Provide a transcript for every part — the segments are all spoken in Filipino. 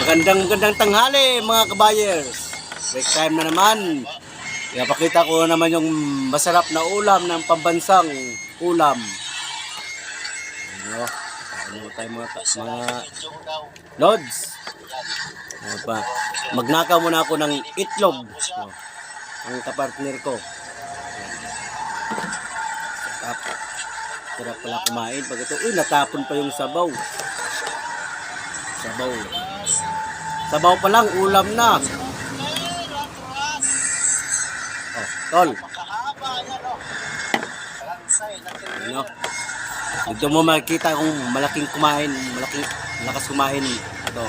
Magandang tanghali mga kabayers. Break time na naman. Ipakita ko naman yung masarap na ulam ng pambansang ulam. Ano? Ano tayo mga lods. Ano pa? Magnakaw muna ako ng itlog. Ang kapartner ko. Sarap pala kumain. Pag ito, natapon pa yung sabaw. Sabaw pa lang, ulam na. Oh, tol. Ano? Dito mo makikita kung malaking kumain, lakas kumain. Ito.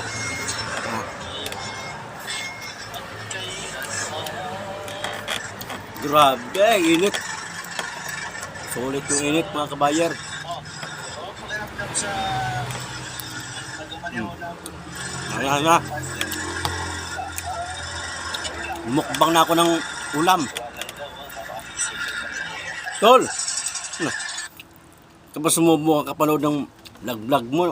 Grabe, init. Sulit yung init mga kabayer. Ayan. Mukbang na ako ng ulam. Tol! Tapos sumubo ka kapanood ng vlog mo.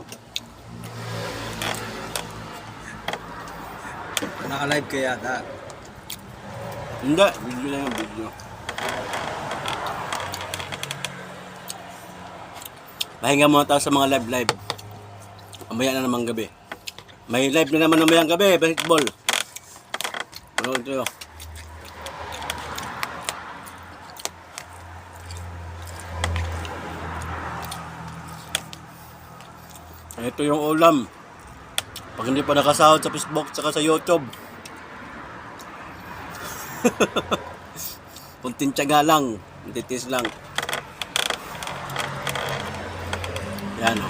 Naka-live kaya yata. Hindi, video lang yung video. Pahinga muna tayo sa mga live. Mamaya na naman gabi. May live na naman mamayang gabi, basketball. Ano ito? Ito yung ulam. Pag hindi pa nakasahod sa Facebook at sa YouTube. Kunting tiyaga lang, titis lang. Yan o.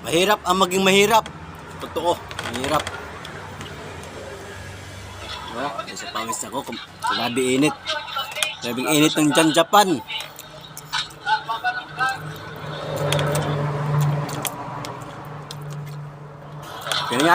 Mahirap ang maging mahirap. Totoo, mahirap. Isa pawis ako, grabe init. Grabing init ng dyan Japan. Ganyan.